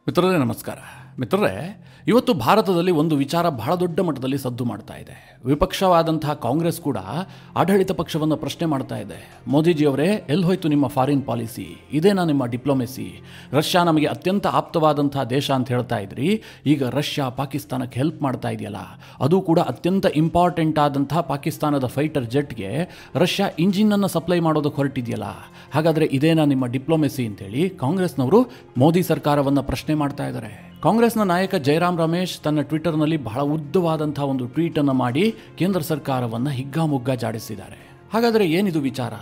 ಮಿತ್ರರೇ ನಮಸ್ಕಾರ. ಮಿತ್ರರೇ, ಇವತ್ತು ಭಾರತದಲ್ಲಿ ಒಂದು ವಿಚಾರ ಬಹಳ ದೊಡ್ಡ ಮಟ್ಟದಲ್ಲಿ ಸದ್ದು ಮಾಡ್ತಾ ಇದೆ. ವಿಪಕ್ಷವಾದಂತಹ ಕಾಂಗ್ರೆಸ್ ಕೂಡ ಆಡಳಿತ ಪಕ್ಷವನ್ನು ಪ್ರಶ್ನೆ ಮಾಡ್ತಾ ಇದೆ. ಮೋದಿಜಿಯವರೇ, ಎಲ್ಲಿ ಹೋಯ್ತು ನಿಮ್ಮ ಫಾರಿನ್ ಪಾಲಿಸಿ? ಇದೇನಾ ನಿಮ್ಮ ಡಿಪ್ಲೊಮೆಸಿ? ರಷ್ಯಾ ನಮಗೆ ಅತ್ಯಂತ ಆಪ್ತವಾದಂತಹ ದೇಶ ಅಂತ ಹೇಳ್ತಾ ಇದ್ರಿ, ಈಗ ರಷ್ಯಾ ಪಾಕಿಸ್ತಾನಕ್ಕೆ ಹೆಲ್ಪ್ ಮಾಡ್ತಾ ಇದೆಯಲ್ಲ, ಅದು ಕೂಡ ಅತ್ಯಂತ ಇಂಪಾರ್ಟೆಂಟ್ ಆದಂತಹ ಪಾಕಿಸ್ತಾನದ ಫೈಟರ್ ಜೆಟ್ಗೆ ರಷ್ಯಾ ಇಂಜಿನನ್ನು ಸಪ್ಲೈ ಮಾಡೋದಕ್ಕೆ ಹೊರಟಿದೆಯಲ್ಲ, ಹಾಗಾದರೆ ಇದೇನಾ ನಿಮ್ಮ ಡಿಪ್ಲೊಮೆಸಿ ಅಂತೇಳಿ ಕಾಂಗ್ರೆಸ್ನವರು ಮೋದಿ ಸರ್ಕಾರವನ್ನು ಪ್ರಶ್ನೆ ಮಾಡ್ತಾ ಇದ್ದಾರೆ. ಕಾಂಗ್ರೆಸ್ನ ನಾಯಕ ಜಯರಾಮ್ ರಮೇಶ್ ತನ್ನ ಟ್ವಿಟರ್ನಲ್ಲಿ ಬಹಳ ಉದ್ದವಾದಂತಹ ಒಂದು ಟ್ವೀಟನ್ನು ಮಾಡಿ ಕೇಂದ್ರ ಸರ್ಕಾರವನ್ನು ಹಿಗ್ಗಾಮುಗ್ಗಾ ಜಾಡಿಸಿದ್ದಾರೆ. ಹಾಗಾದರೆ ಏನಿದು ವಿಚಾರ?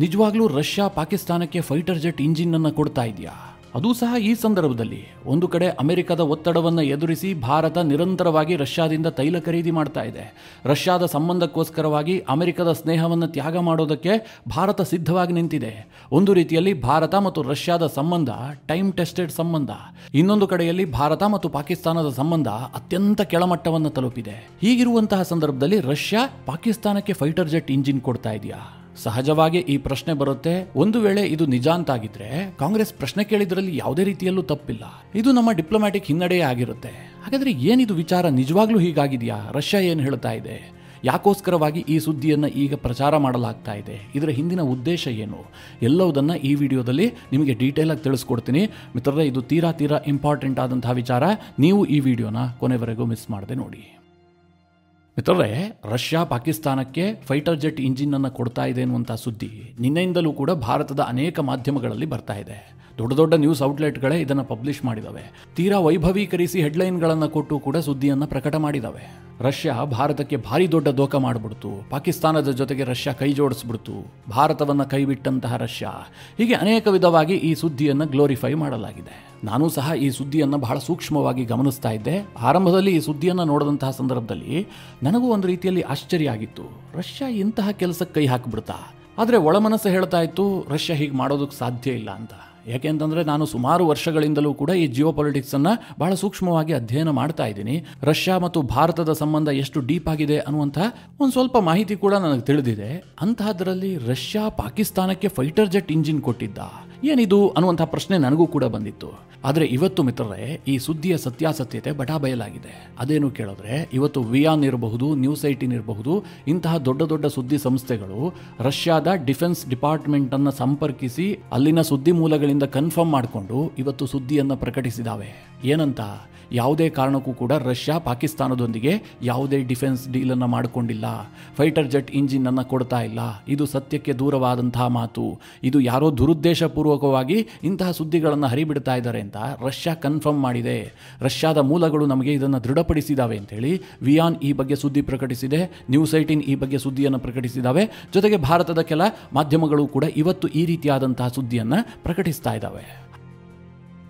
ನಿಜವಾಗ್ಲೂ ರಷ್ಯಾ ಪಾಕಿಸ್ತಾನಕ್ಕೆ ಫೈಟರ್ ಜೆಟ್ ಇಂಜಿನನ್ನು ಕೊಡ್ತಾ ಇದೆಯಾ? ಅದೂ ಸಹ ಈ ಸಂದರ್ಭದಲ್ಲಿ ಒಂದು ಕಡೆ ಅಮೆರಿಕದ ಒತ್ತಡವನ್ನು ಎದುರಿಸಿ ಭಾರತ ನಿರಂತರವಾಗಿ ರಷ್ಯಾದಿಂದ ತೈಲ ಖರೀದಿ ಮಾಡ್ತಾ ಇದೆ. ರಷ್ಯಾದ ಸಂಬಂಧಕ್ಕೋಸ್ಕರವಾಗಿ ಅಮೆರಿಕದ ಸ್ನೇಹವನ್ನು ತ್ಯಾಗ ಮಾಡೋದಕ್ಕೆ ಭಾರತ ಸಿದ್ಧವಾಗಿ ನಿಂತಿದೆ. ಒಂದು ರೀತಿಯಲ್ಲಿ ಭಾರತ ಮತ್ತು ರಷ್ಯಾದ ಸಂಬಂಧ ಟೈಮ್ ಟೆಸ್ಟೆಡ್ ಸಂಬಂಧ. ಇನ್ನೊಂದು ಕಡೆಯಲ್ಲಿ ಭಾರತ ಮತ್ತು ಪಾಕಿಸ್ತಾನದ ಸಂಬಂಧ ಅತ್ಯಂತ ಕೆಳಮಟ್ಟವನ್ನು ತಲುಪಿದೆ. ಹೀಗಿರುವಂತಹ ಸಂದರ್ಭದಲ್ಲಿ ರಷ್ಯಾ ಪಾಕಿಸ್ತಾನಕ್ಕೆ ಫೈಟರ್ ಜೆಟ್ ಇಂಜಿನ್ ಕೊಡ್ತಾ ಇದೆಯಾ? ಸಹಜವಾಗಿ ಈ ಪ್ರಶ್ನೆ ಬರುತ್ತೆ. ಒಂದು ವೇಳೆ ಇದು ನಿಜ ಅಂತಾಗಿದ್ರೆ ಕಾಂಗ್ರೆಸ್ ಪ್ರಶ್ನೆ ಕೇಳಿದ್ರಲ್ಲಿ ಯಾವುದೇ ರೀತಿಯಲ್ಲೂ ತಪ್ಪಿಲ್ಲ. ಇದು ನಮ್ಮ ಡಿಪ್ಲೊಮ್ಯಾಟಿಕ್ ಹಿನ್ನಡೆಯೇ ಆಗಿರುತ್ತೆ. ಹಾಗಾದ್ರೆ ಏನಿದು ವಿಚಾರ? ನಿಜವಾಗ್ಲೂ ಹೀಗಾಗಿದೆಯಾ? ರಷ್ಯಾ ಏನು ಹೇಳ್ತಾ ಇದೆ? ಯಾಕೋಸ್ಕರವಾಗಿ ಈ ಸುದ್ದಿಯನ್ನು ಈಗ ಪ್ರಚಾರ ಮಾಡಲಾಗ್ತಾ ಇದೆ? ಇದರ ಹಿಂದಿನ ಉದ್ದೇಶ ಏನು? ಎಲ್ಲವುದನ್ನು ಈ ವಿಡಿಯೋದಲ್ಲಿ ನಿಮಗೆ ಡೀಟೇಲ್ ಆಗಿ ತಿಳಿಸ್ಕೊಡ್ತೀನಿ. ಮಿತ್ರರೇ, ಇದು ತೀರಾ ಇಂಪಾರ್ಟೆಂಟ್ ಆದಂತಹ ವಿಚಾರ. ನೀವು ಈ ವಿಡಿಯೋನ ಕೊನೆವರೆಗೂ ಮಿಸ್ ಮಾಡದೆ ನೋಡಿ. ಮಿತ್ರರೇ, ರಷ್ಯಾ ಪಾಕಿಸ್ತಾನಕ್ಕೆ ಫೈಟರ್ ಜೆಟ್ ಇಂಜಿನನ್ನು ಕೊಡ್ತಾ ಇದೆ ಎನ್ನುವಂಥ ಸುದ್ದಿ ನಿನ್ನೆಯಿಂದಲೂ ಕೂಡ ಭಾರತದ ಅನೇಕ ಮಾಧ್ಯಮಗಳಲ್ಲಿ ಬರ್ತಾ ಇದೆ. ದೊಡ್ಡ ದೊಡ್ಡ ನ್ಯೂಸ್ ಔಟ್ಲೆಟ್ಗಳೇ ಇದನ್ನು ಪಬ್ಲಿಷ್ ಮಾಡಿದ್ದಾವೆ. ತೀರಾ ವೈಭವೀಕರಿಸಿ ಹೆಡ್ಲೈನ್ಗಳನ್ನು ಕೊಟ್ಟು ಕೂಡ ಸುದ್ದಿಯನ್ನು ಪ್ರಕಟ ಮಾಡಿದ್ದಾವೆ. ರಷ್ಯಾ ಭಾರತಕ್ಕೆ ಭಾರಿ ದೊಡ್ಡ ದೋಖ ಮಾಡಿಬಿಡ್ತು, ಪಾಕಿಸ್ತಾನದ ಜೊತೆಗೆ ರಷ್ಯಾ ಕೈ ಜೋಡಿಸ್ಬಿಡ್ತು, ಭಾರತವನ್ನು ಕೈಬಿಟ್ಟಂತಹ ರಷ್ಯಾ, ಹೀಗೆ ಅನೇಕ ವಿಧವಾಗಿ ಈ ಸುದ್ದಿಯನ್ನು ಗ್ಲೋರಿಫೈ ಮಾಡಲಾಗಿದೆ. ನಾನು ಸಹ ಈ ಸುದ್ದಿಯನ್ನು ಬಹಳ ಸೂಕ್ಷ್ಮವಾಗಿ ಗಮನಿಸ್ತಾ ಇದ್ದೆ. ಆರಂಭದಲ್ಲಿ ಈ ಸುದ್ದಿಯನ್ನು ನೋಡಿದಂತಹ ಸಂದರ್ಭದಲ್ಲಿ ನನಗೂ ಒಂದು ರೀತಿಯಲ್ಲಿ ಆಶ್ಚರ್ಯ ಆಗಿತ್ತು. ರಷ್ಯಾ ಇಂತಹ ಕೆಲಸಕ್ಕೆ ಕೈ ಹಾಕಿಬಿಡ್ತಾ? ಆದರೆ ಒಳಮನಸ್ಸು ಹೇಳ್ತಾ ಇತ್ತು, ರಷ್ಯಾ ಹೀಗೆ ಮಾಡೋದಕ್ಕೆ ಸಾಧ್ಯ ಇಲ್ಲ ಅಂತ. ಯಾಕೆಂತಂದರೆ ನಾನು ಸುಮಾರು ವರ್ಷಗಳಿಂದಲೂ ಕೂಡ ಈ ಜಿಯೋ ಪೊಲಿಟಿಕ್ಸನ್ನು ಬಹಳ ಸೂಕ್ಷ್ಮವಾಗಿ ಅಧ್ಯಯನ ಮಾಡ್ತಾ ಇದ್ದೀನಿ. ರಷ್ಯಾ ಮತ್ತು ಭಾರತದ ಸಂಬಂಧ ಎಷ್ಟು ಡೀಪ್ ಆಗಿದೆ ಅನ್ನುವಂಥ ಒಂದು ಸ್ವಲ್ಪ ಮಾಹಿತಿ ಕೂಡ ನನಗೆ ತಿಳಿದಿದೆ. ಅಂತಹದ್ರಲ್ಲಿ ರಷ್ಯಾ ಪಾಕಿಸ್ತಾನಕ್ಕೆ ಫೈಟರ್ ಜೆಟ್ ಇಂಜಿನ್ ಕೊಟ್ಟಿದ್ದ, ಏನಿದು ಅನ್ನುವಂಥ ಪ್ರಶ್ನೆ ನನಗೂ ಕೂಡ ಬಂದಿತ್ತು. ಆದರೆ ಇವತ್ತು ಮಿತ್ರರೇ, ಈ ಸುದ್ದಿಯ ಸತ್ಯಾಸತ್ಯತೆ ಬಯಲಾಗಿದೆ. ಅದೇನು ಕೇಳಿದ್ರೆ, ಇವತ್ತು ವಿಯಾನ್ ಇರಬಹುದು, ನ್ಯೂಸ್ 18 ಇರಬಹುದು, ಇಂತಹ ದೊಡ್ಡ ದೊಡ್ಡ ಸುದ್ದಿ ಸಂಸ್ಥೆಗಳು ರಷ್ಯಾದ ಡಿಫೆನ್ಸ್ ಡಿಪಾರ್ಟ್ಮೆಂಟನ್ನು ಸಂಪರ್ಕಿಸಿ ಅಲ್ಲಿನ ಸುದ್ದಿ ಮೂಲಗಳಿಂದ ಕನ್ಫರ್ಮ್ ಮಾಡಿಕೊಂಡು ಇವತ್ತು ಸುದ್ದಿಯನ್ನು ಪ್ರಕಟಿಸಿದಾವೆ. ಏನಂತ? ಯಾವುದೇ ಕಾರಣಕ್ಕೂ ಕೂಡ ರಷ್ಯಾ ಪಾಕಿಸ್ತಾನದೊಂದಿಗೆ ಯಾವುದೇ ಡಿಫೆನ್ಸ್ ಡೀಲನ್ನು ಮಾಡಿಕೊಂಡಿಲ್ಲ, ಫೈಟರ್ ಜೆಟ್ ಇಂಜಿನನ್ನು ಕೊಡ್ತಾ ಇಲ್ಲ. ಇದು ಸತ್ಯಕ್ಕೆ ದೂರವಾದಂತಹ ಮಾತು. ಇದು ಯಾರೋ ದುರುದ್ದೇಶಪೂರ್ವಕವಾಗಿ ಇಂತಹ ಸುದ್ದಿಗಳನ್ನು ಹರಿಬಿಡ್ತಾ ಇದ್ದಾರೆ ಅಂತ ರಷ್ಯಾ ಕನ್ಫರ್ಮ್ ಮಾಡಿದೆ. ರಷ್ಯಾದ ಮೂಲಗಳು ನಮಗೆ ಇದನ್ನು ದೃಢಪಡಿಸಿದಾವೆ ಅಂತೇಳಿ ವಿಯಾನ್ ಈ ಬಗ್ಗೆ ಸುದ್ದಿ ಪ್ರಕಟಿಸಿದೆ, ನ್ಯೂಸ್ 18 ಈ ಬಗ್ಗೆ ಸುದ್ದಿಯನ್ನು ಪ್ರಕಟಿಸಿದ್ದಾವೆ. ಜೊತೆಗೆ ಭಾರತದ ಕೆಲ ಮಾಧ್ಯಮಗಳು ಕೂಡ ಇವತ್ತು ಈ ರೀತಿಯಾದಂತಹ ಸುದ್ದಿಯನ್ನು ಪ್ರಕಟಿಸ್ತಾ ಇದ್ದಾವೆ.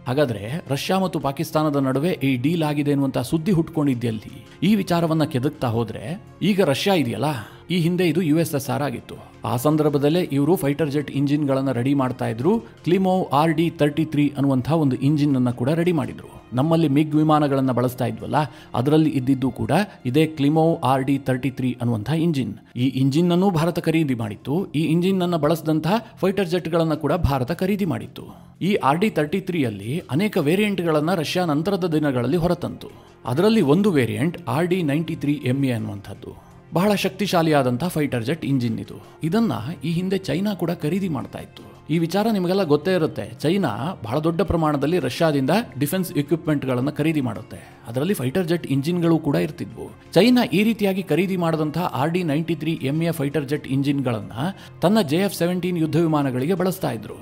ಹಾಗಾದರೆ ರಷ್ಯಾ ಮತ್ತು ಪಾಕಿಸ್ತಾನದ ನಡುವೆ ಈ ಡೀಲ್ ಆಗಿದೆ ಎನ್ನುವಂಥ ಸುದ್ದಿ ಹುಟ್ಕೊಂಡಿದ್ದೆಲ್ಲಿ? ಈ ವಿಚಾರವನ್ನು ಕೆದಕ್ತಾ ಹೋದರೆ, ಈಗ ರಷ್ಯಾ ಇದೆಯಲ್ಲ, ಈ ಹಿಂದೆ ಇದು USSR ಆಗಿತ್ತು. ಆ ಸಂದರ್ಭದಲ್ಲೇ ಇವರು ಫೈಟರ್ ಜೆಟ್ ಇಂಜಿನ್ಗಳನ್ನು ರೆಡಿ ಮಾಡ್ತಾ ಇದ್ರು. ಕ್ಲಿಮೋವ್ RD-33 ಅನ್ನುವಂಥ ಒಂದು ಇಂಜಿನನ್ನು ಕೂಡ ರೆಡಿ ಮಾಡಿದ್ರು. ನಮ್ಮಲ್ಲಿ ಮಿಗ್ ವಿಮಾನಗಳನ್ನು ಬಳಸ್ತಾ ಇದ್ವಲ್ಲ, ಅದರಲ್ಲಿ ಇದ್ದಿದ್ದು ಕೂಡ ಇದೇ ಕ್ಲಿಮೋವ್ RD-33 ಅನ್ನುವಂಥ ಇಂಜಿನ್. ಈ ಇಂಜಿನ್ನನ್ನು ಭಾರತ ಖರೀದಿ ಮಾಡಿತ್ತು. ಈ ಇಂಜಿನ್ನನ್ನು ಬಳಸಿದಂತಹ ಫೈಟರ್ ಜೆಟ್ಗಳನ್ನು ಕೂಡ ಭಾರತ ಖರೀದಿ ಮಾಡಿತ್ತು. ಈ RD-33ಯಲ್ಲಿ ಅನೇಕ ವೇರಿಯಂಟ್ಗಳನ್ನು ರಷ್ಯಾ ನಂತರದ ದಿನಗಳಲ್ಲಿ ಹೊರತಂತು. ಅದರಲ್ಲಿ ಒಂದು ವೇರಿಯಂಟ್ RD-93MA ಅನ್ನುವಂಥದ್ದು. ಬಹಳ ಶಕ್ತಿಶಾಲಿಯಾದಂಥ ಫೈಟರ್ ಜೆಟ್ ಇಂಜಿನ್ ಇದು. ಇದನ್ನು ಈ ಹಿಂದೆ ಚೈನಾ ಕೂಡ ಖರೀದಿ ಮಾಡ್ತಾ ಇತ್ತು. ಈ ವಿಚಾರ ನಿಮಗೆಲ್ಲ ಗೊತ್ತೇ ಇರುತ್ತೆ. ಚೈನಾ ಬಹಳ ದೊಡ್ಡ ಪ್ರಮಾಣದಲ್ಲಿ ರಷ್ಯಾದಿಂದ ಡಿಫೆನ್ಸ್ ಇಕ್ವಿಪ್ಮೆಂಟ್ಗಳನ್ನು ಖರೀದಿ ಮಾಡುತ್ತೆ. ಅದರಲ್ಲಿ ಫೈಟರ್ ಜೆಟ್ ಇಂಜಿನ್ಗಳು ಕೂಡ ಇರ್ತಿದ್ವು. ಚೈನಾ ಈ ರೀತಿಯಾಗಿ ಖರೀದಿ ಮಾಡಿದಂಥ RD-93MA ಫೈಟರ್ ಜೆಟ್ ಇಂಜಿನ್ಗಳನ್ನು ತನ್ನ JF-17 ಯುದ್ಧ ವಿಮಾನಗಳಿಗೆ ಬಳಸ್ತಾ ಇದ್ರು.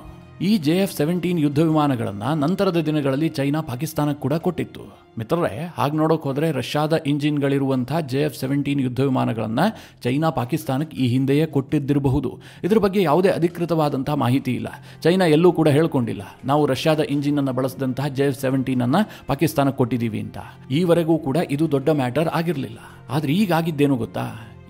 ಈ JF-17 ಯುದ್ಧ ವಿಮಾನಗಳನ್ನು ನಂತರದ ದಿನಗಳಲ್ಲಿ ಚೈನಾ ಪಾಕಿಸ್ತಾನಕ್ಕೆ ಕೂಡ ಕೊಟ್ಟಿತ್ತು. ಮಿತ್ರರೇ, ಹಾಗೆ ನೋಡೋಕೆ ಹೋದರೆ ರಷ್ಯಾದ ಇಂಜಿನ್ಗಳಿರುವಂಥ JF-17 ಯುದ್ಧ ವಿಮಾನಗಳನ್ನು ಚೈನಾ ಪಾಕಿಸ್ತಾನಕ್ಕೆ ಈ ಹಿಂದೆಯೇ ಕೊಟ್ಟಿದ್ದಿರಬಹುದು. ಇದ್ರ ಬಗ್ಗೆ ಯಾವುದೇ ಅಧಿಕೃತವಾದಂಥ ಮಾಹಿತಿ ಇಲ್ಲ. ಚೈನಾ ಎಲ್ಲೂ ಕೂಡ ಹೇಳ್ಕೊಂಡಿಲ್ಲ, ನಾವು ರಷ್ಯಾದ ಇಂಜಿನನ್ನು ಬಳಸಿದಂತಹ JF-17 ಪಾಕಿಸ್ತಾನಕ್ಕೆ ಕೊಟ್ಟಿದ್ದೀವಿ ಅಂತ. ಈವರೆಗೂ ಕೂಡ ಇದು ದೊಡ್ಡ ಮ್ಯಾಟರ್ ಆಗಿರಲಿಲ್ಲ. ಆದರೆ ಈಗಾಗಿದ್ದೇನು ಗೊತ್ತಾ?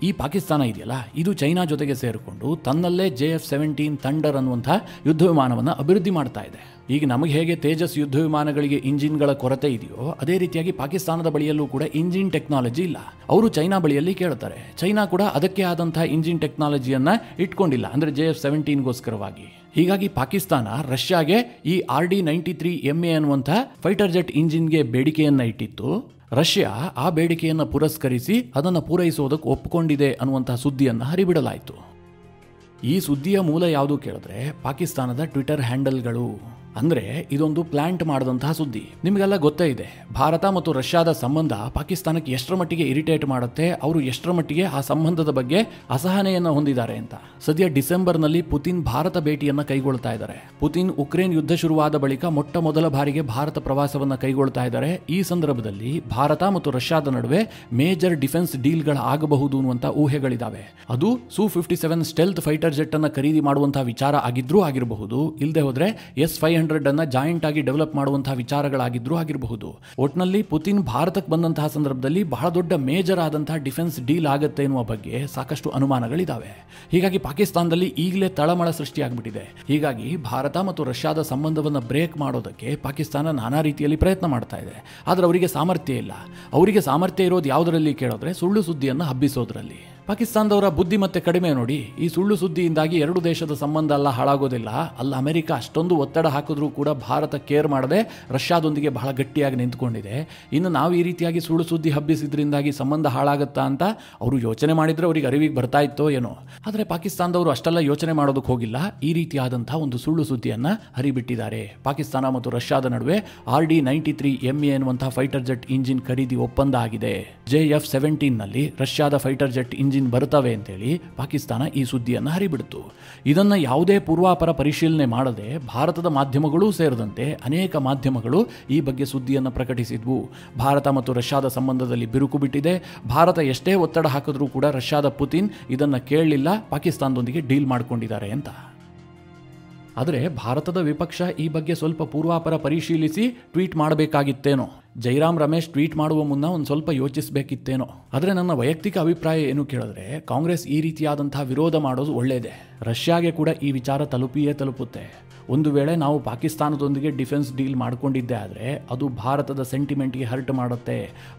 ಈ ಪಾಕಿಸ್ತಾನ ಇದೆಯಲ್ಲ, ಇದು ಚೈನಾ ಜೊತೆಗೆ ಸೇರಿಕೊಂಡು ತನ್ನಲ್ಲೇ JF-17 ಥಂಡರ್ ಅನ್ನುವಂಥ ಯುದ್ಧ ವಿಮಾನವನ್ನು ಅಭಿವೃದ್ಧಿ ಮಾಡ್ತಾ ಇದೆ. ಈಗ ನಮಗೆ ಹೇಗೆ ತೇಜಸ್ ಯುದ್ಧ ವಿಮಾನಗಳಿಗೆ ಇಂಜಿನ್ಗಳ ಕೊರತೆ ಇದೆಯೋ, ಅದೇ ರೀತಿಯಾಗಿ ಪಾಕಿಸ್ತಾನದ ಬಳಿಯಲ್ಲೂ ಕೂಡ ಇಂಜಿನ್ ಟೆಕ್ನಾಲಜಿ ಇಲ್ಲ. ಅವರು ಚೈನಾ ಬಳಿಯಲ್ಲಿ ಕೇಳ್ತಾರೆ. ಚೈನಾ ಕೂಡ ಅದಕ್ಕೆ ಆದಂತಹ ಇಂಜಿನ್ ಟೆಕ್ನಾಲಜಿಯನ್ನು ಇಟ್ಕೊಂಡಿಲ್ಲ, ಅಂದರೆ JF-17ಗೋಸ್ಕರವಾಗಿ. ಹೀಗಾಗಿ ಪಾಕಿಸ್ತಾನ ರಷ್ಯಾಗೆ ಈ RD-93MA ಅನ್ನುವಂಥ ಫೈಟರ್ ಜೆಟ್ ಇಂಜಿನ್ಗೆ ಬೇಡಿಕೆಯನ್ನು ಇಟ್ಟಿತ್ತು. ರಷ್ಯಾ ಆ ಬೇಡಿಕೆಯನ್ನು ಪುರಸ್ಕರಿಸಿ ಅದನ್ನು ಪೂರೈಸುವುದಕ್ಕೆ ಒಪ್ಪಿಕೊಂಡಿದೆ ಅನ್ನುವಂಥ ಸುದ್ದಿಯನ್ನು ಹರಿಬಿಡಲಾಯಿತು. ಈ ಸುದ್ದಿಯ ಮೂಲ ಯಾವುದು ಕೇಳಿದ್ರೆ ಪಾಕಿಸ್ತಾನದ ಟ್ವಿಟರ್ ಹ್ಯಾಂಡಲ್ಗಳು. ಅಂದರೆ ಇದೊಂದು ಪ್ಲಾಂಟ್ ಮಾಡಿದಂತಹ ಸುದ್ದಿ. ನಿಮಗೆಲ್ಲ ಗೊತ್ತೇ ಇದೆ, ಭಾರತ ಮತ್ತು ರಷ್ಯಾದ ಸಂಬಂಧ ಪಾಕಿಸ್ತಾನಕ್ಕೆ ಎಷ್ಟರ ಮಟ್ಟಿಗೆ ಇರಿಟೇಟ್ ಮಾಡುತ್ತೆ, ಅವರು ಎಷ್ಟರ ಮಟ್ಟಿಗೆ ಆ ಸಂಬಂಧದ ಬಗ್ಗೆ ಅಸಹನೆಯನ್ನು ಹೊಂದಿದ್ದಾರೆ ಅಂತ. ಸದ್ಯ ಡಿಸೆಂಬರ್ನಲ್ಲಿ ಪುತಿನ್ ಭಾರತ ಭೇಟಿಯನ್ನು ಕೈಗೊಳ್ತಾ ಇದ್ದಾರೆ. ಪುತಿನ್ ಉಕ್ರೇನ್ ಯುದ್ಧ ಶುರುವಾದ ಬಳಿಕ ಮೊಟ್ಟ ಮೊದಲ ಬಾರಿಗೆ ಭಾರತ ಪ್ರವಾಸವನ್ನು ಕೈಗೊಳ್ತಾ ಇದ್ದಾರೆ. ಈ ಸಂದರ್ಭದಲ್ಲಿ ಭಾರತ ಮತ್ತು ರಷ್ಯಾದ ನಡುವೆ ಮೇಜರ್ ಡಿಫೆನ್ಸ್ ಡೀಲ್ಗಳು ಆಗಬಹುದು ಅನ್ನುವಂಥ ಊಹೆಗಳಿದ್ದಾವೆ. ಅದು Su-57 ಸ್ಟೆಲ್ತ್ ಫೈಟರ್ ಜೆಟ್ ಅನ್ನು ಖರೀದಿ ಮಾಡುವಂತಹ ವಿಚಾರ ಆಗಿದ್ರೂ ಆಗಿರಬಹುದು, ಇಲ್ಲದೆ ಹೋದ್ರೆ S-500 ಅನ್ನ ಜಾಯಿಂಟ್ ಆಗಿ ಡೆವಲಪ್ ಮಾಡುವಂತಹ ವಿಚಾರಗಳಾಗಿದ್ರೂ ಆಗಿರಬಹುದು. ಒಟ್ನಲ್ಲಿ ಪುತಿನ್ ಭಾರತಕ್ಕೆ ಬಂದಂತಹ ಸಂದರ್ಭದಲ್ಲಿ ಬಹಳ ದೊಡ್ಡ ಮೇಜರ್ ಆದಂತಹ ಡಿಫೆನ್ಸ್ ಡೀಲ್ ಆಗುತ್ತೆ ಎನ್ನುವ ಬಗ್ಗೆ ಸಾಕಷ್ಟು ಅನುಮಾನಗಳಿದ್ದಾವೆ. ಹೀಗಾಗಿ ಪಾಕಿಸ್ತಾನದಲ್ಲಿ ಈಗಲೇ ತಳಮಳ ಸೃಷ್ಟಿಯಾಗ್ಬಿಟ್ಟಿದೆ. ಹೀಗಾಗಿ ಭಾರತ ಮತ್ತು ರಷ್ಯಾದ ಸಂಬಂಧವನ್ನು ಬ್ರೇಕ್ ಮಾಡೋದಕ್ಕೆ ಪಾಕಿಸ್ತಾನ ನಾನಾ ರೀತಿಯಲ್ಲಿ ಪ್ರಯತ್ನ ಮಾಡ್ತಾ ಇದೆ. ಆದರೆ ಅವರಿಗೆ ಸಾಮರ್ಥ್ಯ ಇಲ್ಲ. ಅವರಿಗೆ ಸಾಮರ್ಥ್ಯ ಇರೋದು ಯಾವುದರಲ್ಲಿ ಕೇಳಿದ್ರೆ ಸುಳ್ಳು ಸುದ್ದಿಯನ್ನು ಹಬ್ಬಿಸೋದ್ರಲ್ಲಿ. ಪಾಕಿಸ್ತಾನದವರ ಬುದ್ಧಿ ಮತ್ತೆ ಕಡಿಮೆ ನೋಡಿ. ಈ ಸುಳ್ಳು ಸುದ್ದಿಯಿಂದಾಗಿ ಎರಡು ದೇಶದ ಸಂಬಂಧ ಎಲ್ಲ ಹಾಳಾಗೋದಿಲ್ಲ. ಅಲ್ಲ ಅಮೆರಿಕ ಅಷ್ಟೊಂದು ಒತ್ತಡ ಹಾಕಿದ್ರೂ ಕೂಡ ಭಾರತ ಕೇರ್ ಮಾಡದೆ ರಷ್ಯಾದೊಂದಿಗೆ ಬಹಳ ಗಟ್ಟಿಯಾಗಿ ನಿಂತ್ಕೊಂಡಿದೆ. ಇನ್ನು ನಾವು ಈ ರೀತಿಯಾಗಿ ಸುಳ್ಳು ಸುದ್ದಿ ಹಬ್ಬಿಸಿದ್ರಿಂದಾಗಿ ಸಂಬಂಧ ಹಾಳಾಗುತ್ತಾ ಅಂತ ಅವರು ಯೋಚನೆ ಮಾಡಿದ್ರೆ ಅವರಿಗೆ ಅರಿವಿಗೆ ಬರ್ತಾ ಇತ್ತೋ ಏನೋ. ಆದರೆ ಪಾಕಿಸ್ತಾನದವರು ಅಷ್ಟೆಲ್ಲ ಯೋಚನೆ ಮಾಡೋದಕ್ಕೆ ಹೋಗಿಲ್ಲ. ಈ ರೀತಿಯಾದಂತಹ ಒಂದು ಸುಳ್ಳು ಸುದ್ದಿಯನ್ನು ಹರಿಬಿಟ್ಟಿದ್ದಾರೆ. ಪಾಕಿಸ್ತಾನ ಮತ್ತು ರಷ್ಯಾದ ನಡುವೆ RD-93MA ಎನ್ನುವಂತಹ ಫೈಟರ್ ಜೆಟ್ ಇಂಜಿನ್ ಖರೀದಿ ಒಪ್ಪಂದ ಆಗಿದೆ. JF-17 ನಲ್ಲಿ ರಷ್ಯಾದ ಫೈಟರ್ ಜೆಟ್ ಇಂಜಿನ್ ಬರ್ತವೆ ಅಂತೇಳಿ ಪಾಕಿಸ್ತಾನ ಈ ಸುದ್ದಿಯನ್ನು ಹರಿಬಿಡ್ತು. ಇದನ್ನು ಯಾವುದೇ ಪೂರ್ವಾಪರ ಪರಿಶೀಲನೆ ಮಾಡದೆ ಭಾರತದ ಮಾಧ್ಯಮಗಳೂ ಸೇರಿದಂತೆ ಅನೇಕ ಮಾಧ್ಯಮಗಳು ಈ ಬಗ್ಗೆ ಸುದ್ದಿಯನ್ನು ಪ್ರಕಟಿಸಿದ್ವು. ಭಾರತ ಮತ್ತು ರಷ್ಯಾದ ಸಂಬಂಧದಲ್ಲಿ ಬಿರುಕು ಬಿಟ್ಟಿದೆ. ಭಾರತ ಎಷ್ಟೇ ಒತ್ತಡ ಹಾಕಿದ್ರೂ ಕೂಡ ರಷ್ಯಾದ ಪುತಿನ್ ಇದನ್ನು ಕೇಳಲಿಲ್ಲ, ಪಾಕಿಸ್ತಾನದೊಂದಿಗೆ ಡೀಲ್ ಮಾಡ್ಕೊಂಡಿದ್ದಾರೆ ಅಂತ. ಆದರೆ ಭಾರತದ ವಿಪಕ್ಷ ಈ ಬಗ್ಗೆ ಸ್ವಲ್ಪ ಪೂರ್ವಾಪರ ಪರಿಶೀಲಿಸಿ ಟ್ವೀಟ್ ಮಾಡಬೇಕಾಗಿತ್ತೇನೋ. ಜೈರಾಮ್ ರಮೇಶ್ ಟ್ವೀಟ್ ಮಾಡುವ ಮುನ್ನ ಒಂದು ಸ್ವಲ್ಪ ಯೋಚಿಸಬೇಕಿತ್ತೇನೋ. ಆದರೆ ನನ್ನ ವೈಯಕ್ತಿಕ ಅಭಿಪ್ರಾಯ ಏನು ಕೇಳಿದ್ರೆ ಕಾಂಗ್ರೆಸ್ ಈ ರೀತಿಯಾದಂತಹ ವಿರೋಧ ಮಾಡೋದು ಒಳ್ಳೆಯದೇ. ರಷ್ಯಾಗೆ ಕೂಡ ಈ ವಿಚಾರ ತಲುಪಿಯೇ ತಲುಪುತ್ತೆ. ಒಂದು ವೇಳೆ ನಾವು ಪಾಕಿಸ್ತಾನದೊಂದಿಗೆ ಡಿಫೆನ್ಸ್ ಡೀಲ್ ಮಾಡಿಕೊಂಡಿದ್ದೆ ಆದರೆ ಅದು ಭಾರತದ ಸೆಂಟಿಮೆಂಟ್ಗೆ ಹರ್ಟ್ ಮಾಡುತ್ತೆ.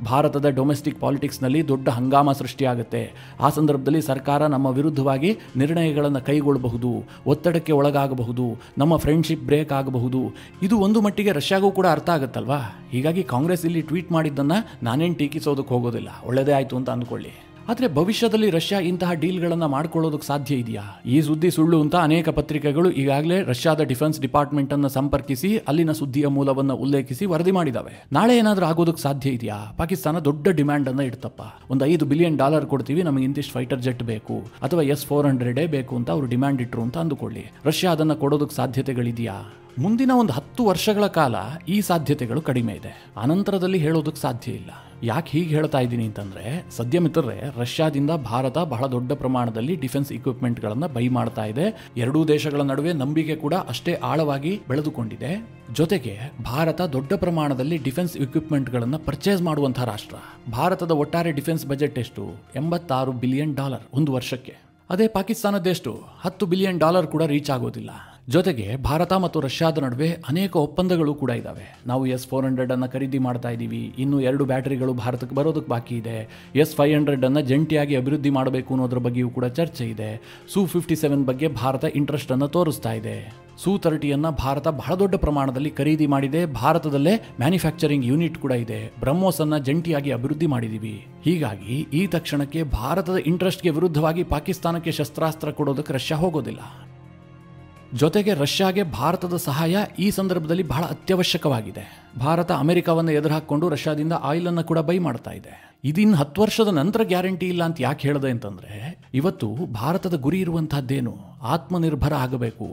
ಭಾರತದ ಡೊಮೆಸ್ಟಿಕ್ ಪಾಲಿಟಿಕ್ಸ್ನಲ್ಲಿ ದೊಡ್ಡ ಹಂಗಾಮ ಸೃಷ್ಟಿಯಾಗುತ್ತೆ. ಆ ಸಂದರ್ಭದಲ್ಲಿ ಸರ್ಕಾರ ನಮ್ಮ ವಿರುದ್ಧವಾಗಿ ನಿರ್ಣಯಗಳನ್ನು ಕೈಗೊಳ್ಳಬಹುದು, ಒತ್ತಡಕ್ಕೆ ಒಳಗಾಗಬಹುದು, ನಮ್ಮ ಫ್ರೆಂಡ್ಶಿಪ್ ಬ್ರೇಕ್ ಆಗಬಹುದು. ಇದು ಒಂದು ಮಟ್ಟಿಗೆ ರಷ್ಯಾಗೂ ಕೂಡ ಅರ್ಥ ಆಗುತ್ತಲ್ವಾ. ಹೀಗಾಗಿ ಕಾಂಗ್ರೆಸ್ ಇಲ್ಲಿ ಟ್ವೀಟ್ ಮಾಡಿದ್ದನ್ನು ನಾನೇನು ಟೀಕಿಸೋದಕ್ಕೆ ಹೋಗೋದಿಲ್ಲ, ಒಳ್ಳೆಯದೇ ಆಯಿತು ಅಂತ ಅಂದ್ಕೊಳ್ಳಿ. ಆದರೆ ಭವಿಷ್ಯದಲ್ಲಿ ರಷ್ಯಾ ಇಂತಹ ಡೀಲ್ಗಳನ್ನು ಮಾಡ್ಕೊಳ್ಳೋದಕ್ಕೆ ಸಾಧ್ಯ ಇದೆಯಾ? ಈ ಸುದ್ದಿ ಸುಳ್ಳು ಅಂತ ಅನೇಕ ಪತ್ರಿಕೆಗಳು ಈಗಾಗಲೇ ರಷ್ಯಾದ ಡಿಫೆನ್ಸ್ ಡಿಪಾರ್ಟ್ಮೆಂಟ್ ಅನ್ನು ಸಂಪರ್ಕಿಸಿ ಅಲ್ಲಿನ ಸುದ್ದಿಯ ಮೂಲವನ್ನು ಉಲ್ಲೇಖಿಸಿ ವರದಿ ಮಾಡಿದ್ದಾವೆ. ನಾಳೆ ಏನಾದರೂ ಆಗೋದಕ್ಕೆ ಸಾಧ್ಯ ಇದೆಯಾ? ಪಾಕಿಸ್ತಾನ ದೊಡ್ಡ ಡಿಮ್ಯಾಂಡ್ ಅನ್ನು ಇಡ್ತಪ್ಪ, ಒಂದು $5 ಬಿಲಿಯನ್ ಕೊಡ್ತೀವಿ, ನಮಗೆ ಇಂತಿಷ್ಟು ಫೈಟರ್ ಜೆಟ್ ಬೇಕು ಅಥವಾ S-400 ಬೇಕು ಅಂತ ಅವರು ಡಿಮ್ಯಾಂಡ್ ಇಟ್ಟರು ಅಂತ ಅಂದುಕೊಳ್ಳಿ. ರಷ್ಯಾ ಅದನ್ನು ಕೊಡೋದಕ್ಕೆ ಸಾಧ್ಯತೆಗಳಿದೆಯಾ? ಮುಂದಿನ ಒಂದು 10 ವರ್ಷಗಳ ಕಾಲ ಈ ಸಾಧ್ಯತೆಗಳು ಕಡಿಮೆ ಇದೆ. ಅನಂತರದಲ್ಲಿ ಹೇಳೋದಕ್ಕೆ ಸಾಧ್ಯ ಇಲ್ಲ. ಯಾಕೆ ಹೀಗೆ ಹೇಳ್ತಾ ಇದ್ದೀನಿ ಅಂತಂದರೆ, ಸದ್ಯ ಮಿತ್ರರೇ, ರಷ್ಯಾದಿಂದ ಭಾರತ ಬಹಳ ದೊಡ್ಡ ಪ್ರಮಾಣದಲ್ಲಿ ಡಿಫೆನ್ಸ್ ಇಕ್ವಿಪ್ಮೆಂಟ್ಗಳನ್ನು ಬೈ ಮಾಡ್ತಾ ಇದೆ. ಎರಡೂ ದೇಶಗಳ ನಡುವೆ ನಂಬಿಕೆ ಕೂಡ ಅಷ್ಟೇ ಆಳವಾಗಿ ಬೆಳೆದುಕೊಂಡಿದೆ. ಜೊತೆಗೆ ಭಾರತ ದೊಡ್ಡ ಪ್ರಮಾಣದಲ್ಲಿ ಡಿಫೆನ್ಸ್ ಇಕ್ವಿಪ್ಮೆಂಟ್ಗಳನ್ನು ಪರ್ಚೇಸ್ ಮಾಡುವಂತಹ ರಾಷ್ಟ್ರ. ಭಾರತದ ಒಟ್ಟಾರೆ ಡಿಫೆನ್ಸ್ ಬಜೆಟ್ ಎಷ್ಟು? $86 ಬಿಲಿಯನ್ ಒಂದು ವರ್ಷಕ್ಕೆ. ಅದೇ ಪಾಕಿಸ್ತಾನದೆಷ್ಟು? $10 ಬಿಲಿಯನ್ ಕೂಡ ರೀಚ್ ಆಗೋದಿಲ್ಲ. ಜೊತೆಗೆ ಭಾರತ ಮತ್ತು ರಷ್ಯಾದ ನಡುವೆ ಅನೇಕ ಒಪ್ಪಂದಗಳು ಕೂಡ ಇದ್ದಾವೆ. ನಾವು S-400 ಅನ್ನು ಖರೀದಿ ಮಾಡ್ತಾ ಇದ್ದೀವಿ. ಇನ್ನು 2 ಬ್ಯಾಟರಿಗಳು ಭಾರತಕ್ಕೆ ಬರೋದಕ್ಕೆ ಬಾಕಿ ಇದೆ. S-500 ಅನ್ನು ಜಂಟಿಯಾಗಿ ಅಭಿವೃದ್ಧಿ ಮಾಡಬೇಕು ಅನ್ನೋದ್ರ ಬಗ್ಗೆಯೂ ಕೂಡ ಚರ್ಚೆ ಇದೆ. Su-57 ಬಗ್ಗೆ ಭಾರತ ಇಂಟ್ರೆಸ್ಟ್ ಅನ್ನು ತೋರಿಸ್ತಾ ಇದೆ. Su-30 ಅನ್ನು ಭಾರತ ಬಹಳ ದೊಡ್ಡ ಪ್ರಮಾಣದಲ್ಲಿ ಖರೀದಿ ಮಾಡಿದೆ. ಭಾರತದಲ್ಲೇ ಮ್ಯಾನುಫ್ಯಾಕ್ಚರಿಂಗ್ ಯೂನಿಟ್ ಕೂಡ ಇದೆ. ಬ್ರಹ್ಮೋಸ್ ಅನ್ನು ಜಂಟಿಯಾಗಿ ಅಭಿವೃದ್ಧಿ ಮಾಡಿದ್ದೀವಿ. ಹೀಗಾಗಿ ಈ ತಕ್ಷಣಕ್ಕೆ ಭಾರತದ ಇಂಟ್ರೆಸ್ಟ್ಗೆ ವಿರುದ್ಧವಾಗಿ ಪಾಕಿಸ್ತಾನಕ್ಕೆ ಶಸ್ತ್ರಾಸ್ತ್ರ ಕೊಡೋದಕ್ಕೆ ರಷ್ಯಾ ಹೋಗೋದಿಲ್ಲ. ಜೊತೆಗೆ ರಷ್ಯಾಗೆ ಭಾರತದ ಸಹಾಯ ಈ ಸಂದರ್ಭದಲ್ಲಿ ಬಹಳ ಅತ್ಯವಶ್ಯಕವಾಗಿದೆ. ಭಾರತ ಅಮೆರಿಕವನ್ನು ಎದುರು ಹಾಕಿಕೊಂಡು ರಷ್ಯಾದಿಂದ ಆಯಿಲ್ ಅನ್ನು ಕೂಡ ಬೈ ಮಾಡ್ತಾ ಇದೆ. ಇದಿನ್ನು 10 ವರ್ಷದ ನಂತರ ಗ್ಯಾರಂಟಿ ಇಲ್ಲ ಅಂತ ಯಾಕೆ ಹೇಳಿದೆ ಅಂತಂದರೆ, ಇವತ್ತು ಭಾರತದ ಗುರಿ ಇರುವಂತಹದ್ದೇನು? ಆತ್ಮನಿರ್ಭರ ಆಗಬೇಕು.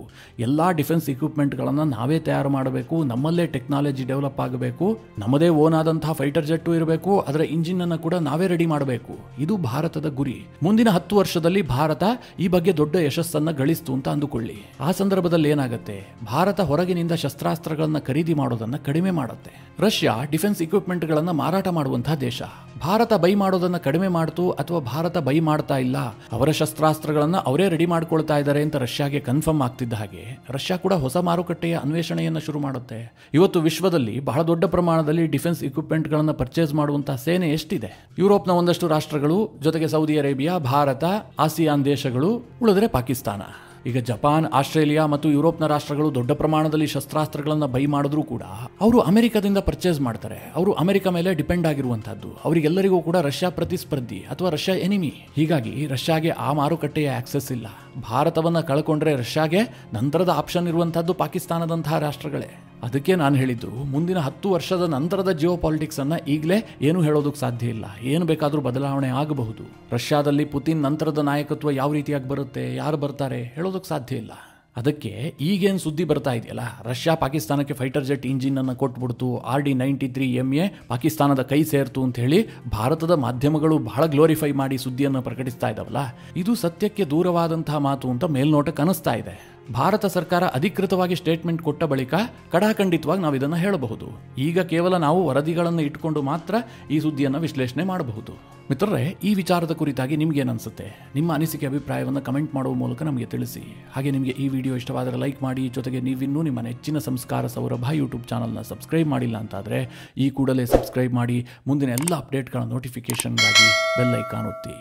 ಎಲ್ಲ ಡಿಫೆನ್ಸ್ ಇಕ್ವಿಪ್ಮೆಂಟ್ಗಳನ್ನು ನಾವೇ ತಯಾರು ಮಾಡಬೇಕು. ನಮ್ಮಲ್ಲೇ ಟೆಕ್ನಾಲಜಿ ಡೆವಲಪ್ ಆಗಬೇಕು. ನಮ್ಮದೇ ಓನ್ ಆದಂತಹ ಫೈಟರ್ ಜೆಟ್ಟು ಇರಬೇಕು. ಅದರ ಇಂಜಿನ್ ಅನ್ನು ಕೂಡ ನಾವೇ ರೆಡಿ ಮಾಡಬೇಕು. ಇದು ಭಾರತದ ಗುರಿ. ಮುಂದಿನ 10 ವರ್ಷದಲ್ಲಿ ಭಾರತ ಈ ಬಗ್ಗೆ ದೊಡ್ಡ ಯಶಸ್ಸನ್ನು ಗಳಿಸ್ತು ಅಂತ ಅಂದುಕೊಳ್ಳಿ. ಆ ಸಂದರ್ಭದಲ್ಲಿ ಏನಾಗುತ್ತೆ? ಭಾರತ ಹೊರಗಿನಿಂದ ಶಸ್ತ್ರಾಸ್ತ್ರಗಳನ್ನು ಖರೀದಿ ಮಾಡೋದನ್ನು ಕಡಿಮೆ ಮಾಡುತ್ತೆ. ರಷ್ಯಾ ಡಿಫೆನ್ಸ್ ಇಕ್ವಿಪ್ಮೆಂಟ್ಗಳನ್ನು ಮಾರಾಟ ಮಾಡುವಂತಹ ದೇಶ. ಭಾರತ ಬೈ ಮಾಡೋದನ್ನು ಕಡಿಮೆ ಮಾಡ್ತು ಅಥವಾ ಭಾರತ ಬೈ ಮಾಡ್ತಾ ಇಲ್ಲ, ಅವರ ಶಸ್ತ್ರಾಸ್ತ್ರಗಳನ್ನು ಅವರೇ ರೆಡಿ ಮಾಡ್ಕೊಳ್ತಾ ಇದ್ದಾರೆ ಅಂತ ರಷ್ಯಾಗೆ ಕನ್ಫರ್ಮ್ ಆಗ್ತಿದ್ದ ಹಾಗೆ ರಷ್ಯಾ ಕೂಡ ಹೊಸ ಮಾರುಕಟ್ಟೆಯ ಅನ್ವೇಷಣೆಯನ್ನು ಶುರು ಮಾಡುತ್ತೆ. ಇವತ್ತು ವಿಶ್ವದಲ್ಲಿ ಬಹಳ ದೊಡ್ಡ ಪ್ರಮಾಣದಲ್ಲಿ ಡಿಫೆನ್ಸ್ ಇಕ್ವಿಪ್ಮೆಂಟ್ಗಳನ್ನು ಪರ್ಚೇಸ್ ಮಾಡುವಂತಹ ಸೇನೆ ಎಷ್ಟಿದೆ? ಯುರೋಪ್ನ ಒಂದಷ್ಟು ರಾಷ್ಟ್ರಗಳು, ಜೊತೆಗೆ ಸೌದಿ ಅರೇಬಿಯಾ, ಭಾರತ, ಆಸಿಯಾನ್ ದೇಶಗಳು, ಉಳಿದ್ರೆ ಪಾಕಿಸ್ತಾನ. ಈಗ ಜಪಾನ್, ಆಸ್ಟ್ರೇಲಿಯಾ ಮತ್ತು ಯುರೋಪ್ನ ರಾಷ್ಟ್ರಗಳು ದೊಡ್ಡ ಪ್ರಮಾಣದಲ್ಲಿ ಶಸ್ತ್ರಾಸ್ತ್ರಗಳನ್ನು ಬೈ ಮಾಡಿದ್ರೂ ಕೂಡ ಅವರು ಅಮೆರಿಕದಿಂದ ಪರ್ಚೇಸ್ ಮಾಡ್ತಾರೆ. ಅವರು ಅಮೆರಿಕ ಮೇಲೆ ಡಿಪೆಂಡ್ ಆಗಿರುವಂತಹದ್ದು. ಅವರಿಗೆಲ್ಲರಿಗೂ ಕೂಡ ರಷ್ಯಾ ಪ್ರತಿಸ್ಪರ್ಧಿ ಅಥವಾ ರಷ್ಯಾ ಎನಿಮಿ. ಹೀಗಾಗಿ ರಷ್ಯಾಗೆ ಆ ಮಾರುಕಟ್ಟೆಯ ಆಕ್ಸೆಸ್ ಇಲ್ಲ. ಭಾರತವನ್ನ ಕಳ್ಕೊಂಡ್ರೆ ರಷ್ಯಾಗೆ ನಂತರದ ಆಪ್ಷನ್ ಇರುವಂತಹದ್ದು ಪಾಕಿಸ್ತಾನದಂತಹ ರಾಷ್ಟ್ರಗಳೇ. ಅದಕ್ಕೆ ನಾನು ಹೇಳಿದ್ದು, ಮುಂದಿನ 10 ವರ್ಷದ ನಂತರದ ಜಿಯೋ ಪಾಲಿಟಿಕ್ಸ್ ಅನ್ನ ಈಗಲೇ ಏನು ಹೇಳೋದಕ್ಕೆ ಸಾಧ್ಯ ಇಲ್ಲ. ಏನು ಬೇಕಾದರೂ ಬದಲಾವಣೆ ಆಗಬಹುದು. ರಷ್ಯಾದಲ್ಲಿ ಪುತಿನ್ ನಂತರದ ನಾಯಕತ್ವ ಯಾವ ರೀತಿಯಾಗಿ ಬರುತ್ತೆ, ಯಾರು ಬರ್ತಾರೆ ಹೇಳೋದಕ್ಕೆ ಸಾಧ್ಯ ಇಲ್ಲ. ಅದಕ್ಕೆ ಈಗೇನು ಸುದ್ದಿ ಬರ್ತಾ ಇದೆಯಲ್ಲ, ರಷ್ಯಾ ಪಾಕಿಸ್ತಾನಕ್ಕೆ ಫೈಟರ್ ಜೆಟ್ ಇಂಜಿನ್ ಅನ್ನು ಕೊಟ್ಬಿಡ್ತು, RD-93MA ಪಾಕಿಸ್ತಾನದ ಕೈ ಸೇರ್ತು ಅಂತ ಹೇಳಿ ಭಾರತದ ಮಾಧ್ಯಮಗಳು ಬಹಳ ಗ್ಲೋರಿಫೈ ಮಾಡಿ ಸುದ್ದಿಯನ್ನು ಪ್ರಕಟಿಸ್ತಾ ಇದ್ದಾವಲ್ಲ, ಇದು ಸತ್ಯಕ್ಕೆ ದೂರವಾದಂತಹ ಮಾತು ಅಂತ ಮೇಲ್ನೋಟಕ್ಕೆ ಅನಿಸ್ತಾ ಇದೆ. ಭಾರತ ಸರ್ಕಾರ ಅಧಿಕೃತವಾಗಿ ಸ್ಟೇಟ್ಮೆಂಟ್ ಕೊಟ್ಟ ಬಳಿಕ ಕಡಾಖಂಡಿತವಾಗಿ ನಾವು ಇದನ್ನು ಹೇಳಬಹುದು. ಈಗ ಕೇವಲ ನಾವು ವರದಿಗಳನ್ನು ಇಟ್ಟುಕೊಂಡು ಮಾತ್ರ ಈ ಸುದ್ದಿಯನ್ನು ವಿಶ್ಲೇಷಣೆ ಮಾಡಬಹುದು. ಮಿತ್ರರೇ, ಈ ವಿಚಾರದ ಕುರಿತಾಗಿ ನಿಮ್ಗೇನನ್ಸುತ್ತೆ? ನಿಮ್ಮ ಅನಿಸಿಕೆ, ಅಭಿಪ್ರಾಯವನ್ನು ಕಮೆಂಟ್ ಮಾಡುವ ಮೂಲಕ ನಮಗೆ ತಿಳಿಸಿ. ಹಾಗೆ ನಿಮಗೆ ಈ ವಿಡಿಯೋ ಇಷ್ಟವಾದರೆ ಲೈಕ್ ಮಾಡಿ. ಜೊತೆಗೆ ನೀವಿನ್ನೂ ನಿಮ್ಮ ನೆಚ್ಚಿನ ಸಂಸ್ಕಾರ ಸೌರಭ ಯೂಟ್ಯೂಬ್ ಚಾನಲ್ನ ಸಬ್ಸ್ಕ್ರೈಬ್ ಮಾಡಿಲ್ಲ ಅಂತಾದರೆ ಈ ಕೂಡಲೇ ಸಬ್ಸ್ಕ್ರೈಬ್ ಮಾಡಿ. ಮುಂದಿನ ಎಲ್ಲ ಅಪ್ಡೇಟ್ಗಳ ನೋಟಿಫಿಕೇಷನ್ಗಾಗಿ ಬೆಲ್ ಐಕಾನ್ ಒತ್ತಿ.